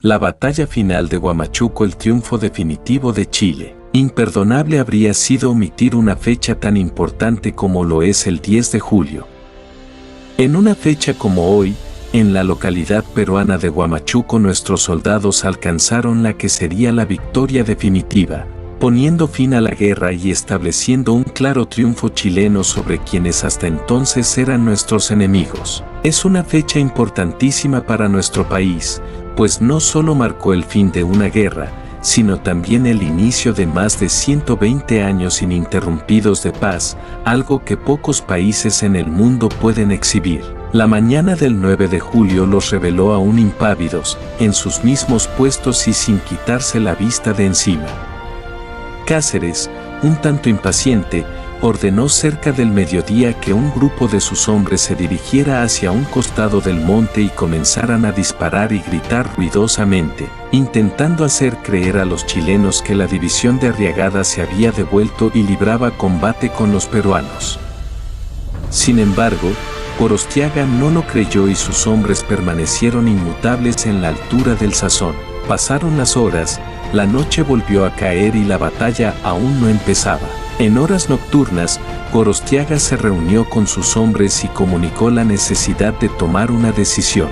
La batalla final de Huamachuco, el triunfo definitivo de Chile. Imperdonable habría sido omitir una fecha tan importante como lo es el 10 de julio. En una fecha como hoy, en la localidad peruana de Huamachuco, nuestros soldados alcanzaron la que sería la victoria definitiva, poniendo fin a la guerra y estableciendo un claro triunfo chileno sobre quienes hasta entonces eran nuestros enemigos. Es una fecha importantísima para nuestro país, pues no solo marcó el fin de una guerra, sino también el inicio de más de 120 años ininterrumpidos de paz, algo que pocos países en el mundo pueden exhibir. La mañana del 9 de julio los reveló aún impávidos, en sus mismos puestos y sin quitarse la vista de encima. Cáceres, un tanto impaciente, ordenó cerca del mediodía que un grupo de sus hombres se dirigiera hacia un costado del monte y comenzaran a disparar y gritar ruidosamente, intentando hacer creer a los chilenos que la división de Arriagada se había devuelto y libraba combate con los peruanos. Sin embargo, Gorostiaga no lo creyó y sus hombres permanecieron inmutables en la altura del Sazón. Pasaron las horas, la noche volvió a caer y la batalla aún no empezaba. En horas nocturnas, Gorostiaga se reunió con sus hombres y comunicó la necesidad de tomar una decisión.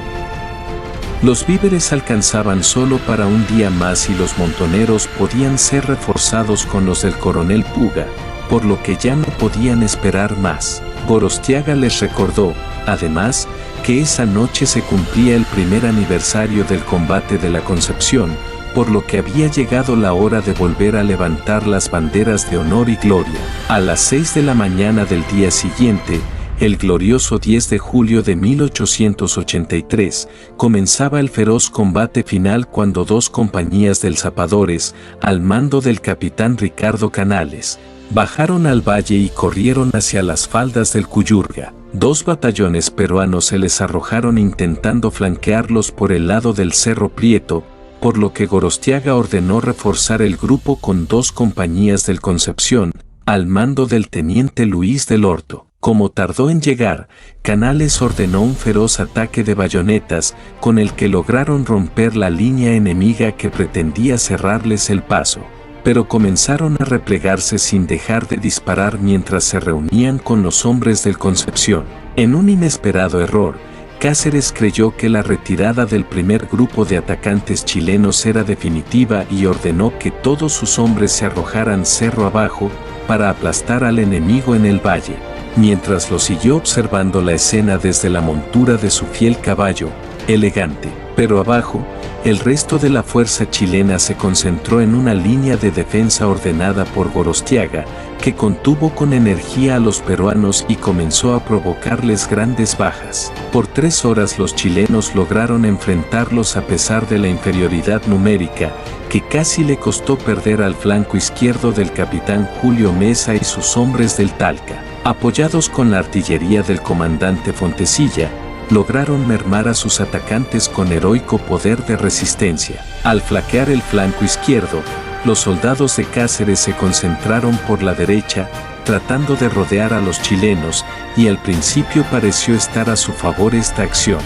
Los víveres alcanzaban solo para un día más y los montoneros podían ser reforzados con los del coronel Puga, por lo que ya no podían esperar más. Gorostiaga les recordó, además, que esa noche se cumplía el primer aniversario del combate de la Concepción, por lo que había llegado la hora de volver a levantar las banderas de honor y gloria. A las 6 de la mañana del día siguiente, el glorioso 10 de julio de 1883, comenzaba el feroz combate final cuando dos compañías de zapadores, al mando del capitán Ricardo Canales, bajaron al valle y corrieron hacia las faldas del Cuyurga. Dos batallones peruanos se les arrojaron intentando flanquearlos por el lado del Cerro Prieto, por lo que Gorostiaga ordenó reforzar el grupo con dos compañías del Concepción, al mando del teniente Luis del Horto. Como tardó en llegar, Canales ordenó un feroz ataque de bayonetas, con el que lograron romper la línea enemiga que pretendía cerrarles el paso, pero comenzaron a replegarse sin dejar de disparar mientras se reunían con los hombres del Concepción. En un inesperado error, Cáceres creyó que la retirada del primer grupo de atacantes chilenos era definitiva y ordenó que todos sus hombres se arrojaran cerro abajo para aplastar al enemigo en el valle, mientras lo siguió observando la escena desde la montura de su fiel caballo, Elegante. Pero abajo, el resto de la fuerza chilena se concentró en una línea de defensa ordenada por Gorostiaga, que contuvo con energía a los peruanos y comenzó a provocarles grandes bajas. Por 3 horas los chilenos lograron enfrentarlos a pesar de la inferioridad numérica, que casi le costó perder al flanco izquierdo del capitán Julio Mesa y sus hombres del Talca. Apoyados con la artillería del comandante Fontecilla, lograron mermar a sus atacantes con heroico poder de resistencia. Al flaquear el flanco izquierdo, los soldados de Cáceres se concentraron por la derecha, tratando de rodear a los chilenos, y al principio pareció estar a su favor esta acción.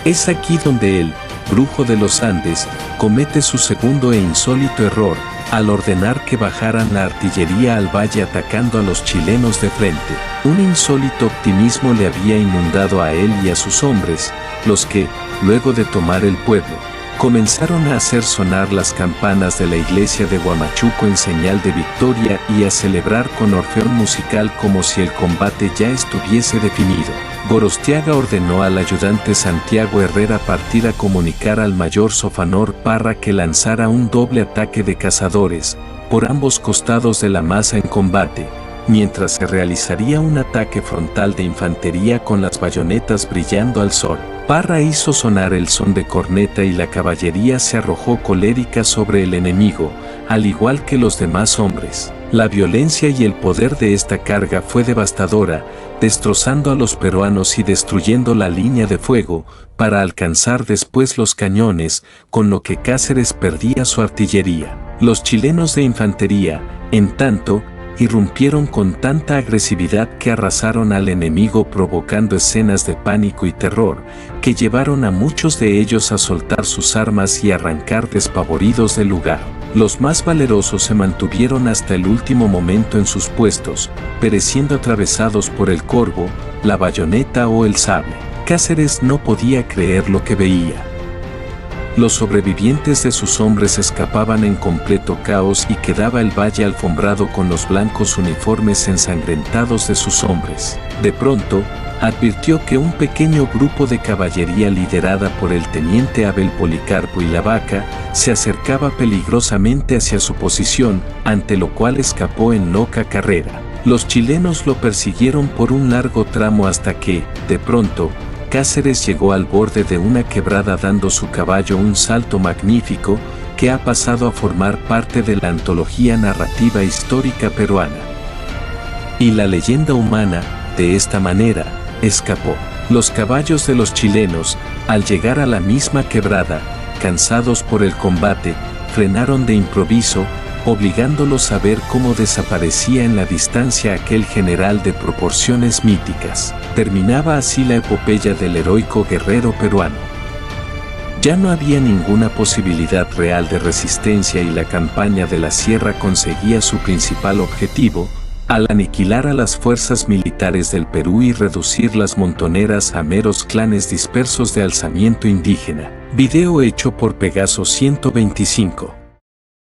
Es aquí donde el brujo de los Andes comete su segundo e insólito error, al ordenar que bajaran la artillería al valle atacando a los chilenos de frente. Un insólito optimismo le había inundado a él y a sus hombres, los que, luego de tomar el pueblo, comenzaron a hacer sonar las campanas de la iglesia de Huamachuco en señal de victoria y a celebrar con orfeón musical como si el combate ya estuviese definido. Gorostiaga ordenó al ayudante Santiago Herrera partir a comunicar al mayor Sofanor Parra que lanzara un doble ataque de cazadores, por ambos costados de la masa en combate, mientras se realizaría un ataque frontal de infantería con las bayonetas brillando al sol. Parra hizo sonar el son de corneta y la caballería se arrojó colérica sobre el enemigo, al igual que los demás hombres. La violencia y el poder de esta carga fue devastadora, destrozando a los peruanos y destruyendo la línea de fuego, para alcanzar después los cañones, con lo que Cáceres perdía su artillería. Los chilenos de infantería, en tanto, irrumpieron con tanta agresividad que arrasaron al enemigo provocando escenas de pánico y terror, que llevaron a muchos de ellos a soltar sus armas y arrancar despavoridos del lugar. Los más valerosos se mantuvieron hasta el último momento en sus puestos, pereciendo atravesados por el corvo, la bayoneta o el sable. Cáceres no podía creer lo que veía. Los sobrevivientes de sus hombres escapaban en completo caos y quedaba el valle alfombrado con los blancos uniformes ensangrentados de sus hombres. De pronto, advirtió que un pequeño grupo de caballería liderada por el teniente Abel Policarpo y la Vaca se acercaba peligrosamente hacia su posición, ante lo cual escapó en loca carrera. Los chilenos lo persiguieron por un largo tramo hasta que, de pronto, Cáceres llegó al borde de una quebrada dando su caballo un salto magnífico que ha pasado a formar parte de la antología narrativa histórica peruana. Y la leyenda humana, de esta manera, escapó. Los caballos de los chilenos, al llegar a la misma quebrada, cansados por el combate, frenaron de improviso, obligándolos a ver cómo desaparecía en la distancia aquel general de proporciones míticas. Terminaba así la epopeya del heroico guerrero peruano. Ya no había ninguna posibilidad real de resistencia y la campaña de la Sierra conseguía su principal objetivo, al aniquilar a las fuerzas militares del Perú y reducir las montoneras a meros clanes dispersos de alzamiento indígena. Video hecho por Pegaso 125.